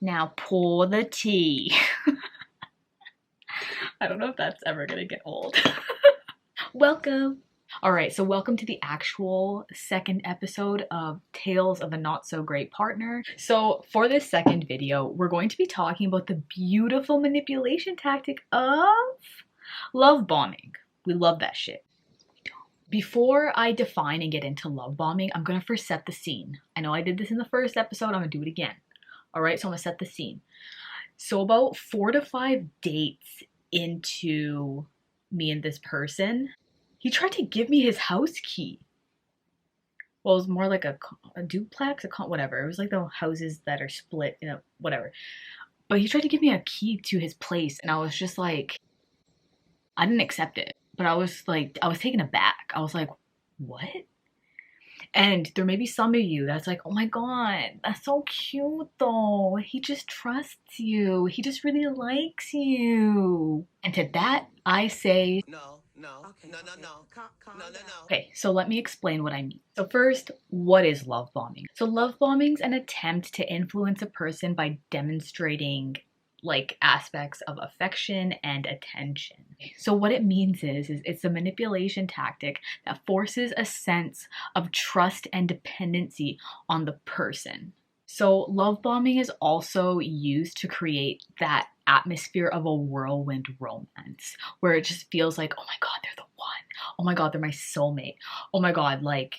Now pour the tea. I don't know if that's ever gonna get old. Welcome. Alright, so welcome to the actual second episode of Tales of a Not So Great Partner. So for this second video, we're going to be talking about the beautiful manipulation tactic of love bombing. We love that shit. Before I define and get into love bombing, I'm gonna first set the scene. I know I did this in the first episode, I'm gonna do it again. Alright, so I'm gonna set the scene. So about 4 to 5 dates into me and this person, he tried to give me his house key. Well, it was more like a duplex, whatever. It was like the houses that are split, whatever. But he tried to give me a key to his place, and I was just like, I didn't accept it. But I was taken aback. I was like, what? And there may be some of you that's like, oh my god, that's so cute though. He just trusts you. He just really likes you. And to that, I say, no. Okay, so let me explain what I mean. So first, what is love bombing? So love bombing is an attempt to influence a person by demonstrating like aspects of affection and attention. So what it means is it's a manipulation tactic that forces a sense of trust and dependency on the person. So love bombing is also used to create that atmosphere of a whirlwind romance where it just feels like, oh my god, they're the one. Oh my god, they're my soulmate. Oh my god, like,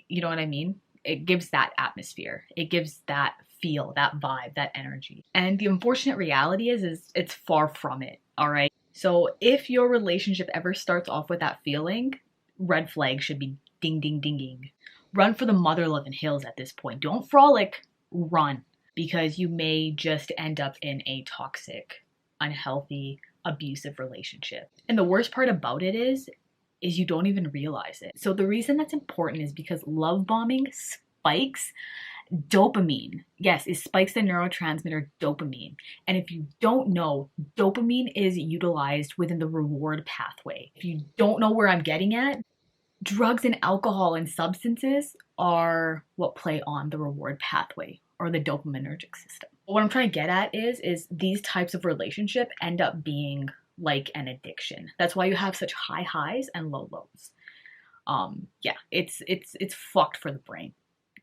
you know what I mean? It gives that atmosphere. It gives that feel, that vibe, that energy. And the unfortunate reality is it's far from it, all right? So if your relationship ever starts off with that feeling, red flag should be ding, ding, dinging. Run for the mother loving hills at this point. Don't frolic, run, because you may just end up in a toxic, unhealthy, abusive relationship. And the worst part about it is you don't even realize it. So the reason that's important is because love bombing spikes dopamine. Yes, it spikes the neurotransmitter dopamine. And if you don't know, dopamine is utilized within the reward pathway. If you don't know where I'm getting at, drugs and alcohol and substances are what play on the reward pathway or the dopaminergic system. What I'm trying to get at is these types of relationship end up being like an addiction. That's why you have such high highs and low lows. Yeah, it's fucked for the brain.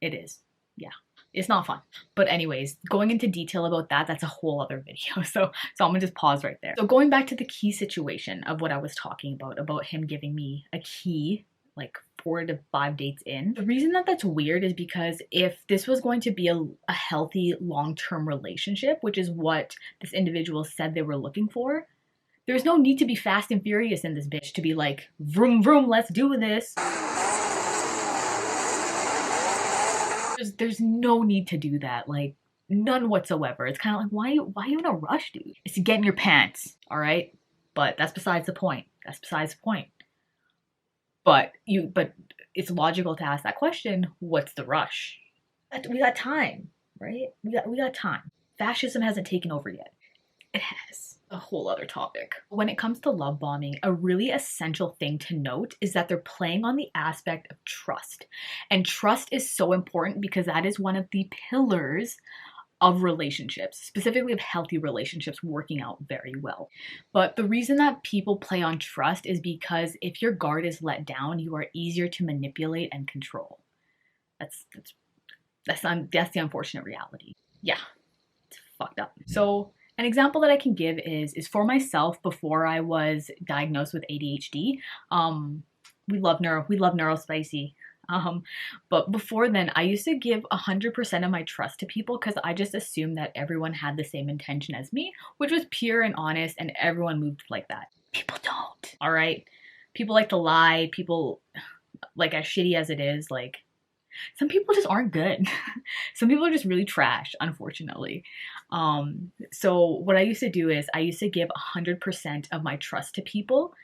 It is. Yeah, it's not fun. But anyways, going into detail about that's a whole other video. So I'm gonna just pause right there. So going back to the key situation of what I was talking about him giving me a key like 4 to 5 dates in. The reason that's weird is because if this was going to be a healthy long-term relationship, which is what this individual said they were looking for, there's no need to be fast and furious in this bitch to be like, vroom vroom, let's do this. There's no need to do that, like none whatsoever. It's kind of like, why are you in a rush, dude? It's to get in your pants, all right? But that's besides the point. That's besides the point. But it's logical to ask that question, what's the rush? We got time, right? We got time. Fascism hasn't taken over yet. It has. A whole other topic. When it comes to love bombing, a really essential thing to note is that they're playing on the aspect of trust. And trust is so important because that is one of the pillars of relationships, specifically of healthy relationships working out very well. But the reason that people play on trust is because if your guard is let down, you are easier to manipulate and control. That's the unfortunate reality. Yeah, it's fucked up. So an example that I can give is for myself before I was diagnosed with ADHD. We love neurospicy. But before then, I used to give 100% of my trust to people because I just assumed that everyone had the same intention as me, which was pure and honest, and everyone moved like that. People don't, all right? People like to lie. People, like, as shitty as it is, like, some people just aren't good. Some people are just really trash, unfortunately. So what I used to do is I used to give 100% of my trust to people.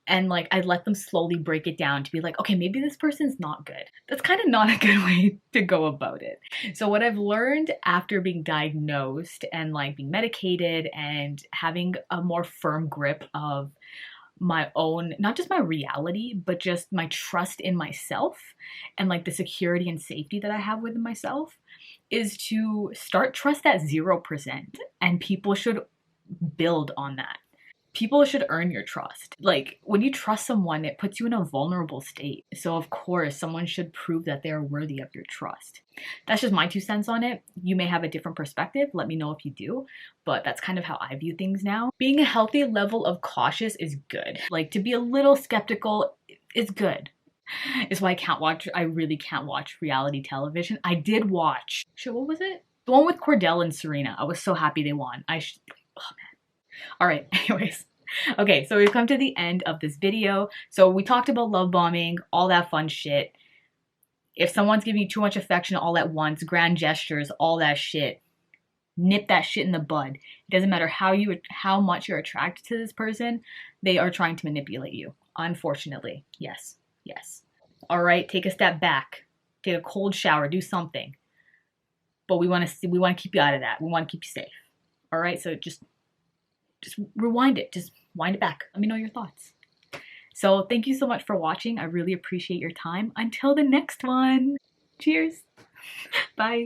And like, I'd let them slowly break it down to be like, okay, maybe this person's not good. That's kind of not a good way to go about it. So what I've learned after being diagnosed and like being medicated and having a more firm grip of my own, not just my reality, but just my trust in myself and like the security and safety that I have within myself, is to start trust at 0%, and people should build on that. People should earn your trust. Like, when you trust someone, it puts you in a vulnerable state. So of course, someone should prove that they're worthy of your trust. That's just my 2 cents on it. You may have a different perspective. Let me know if you do. But that's kind of how I view things now. Being a healthy level of cautious is good. Like, to be a little skeptical is good. It's why I really can't watch reality television. I did watch, shit, what was it? The one with Cordell and Serena. I was so happy they won. Oh man. All right, anyways. Okay, so we've come to the end of this video. So we talked about love bombing, all that fun shit. If someone's giving you too much affection all at once, grand gestures, all that shit, nip that shit in the bud. It doesn't matter how much you're attracted to this person, they are trying to manipulate you. Unfortunately, yes. All right, take a step back, take a cold shower, do something. But we want to keep you out of that. We want to keep you safe. All right, so just rewind it. Just wind it back. Let me know your thoughts. So thank you so much for watching. I really appreciate your time. Until the next one. Cheers. Bye.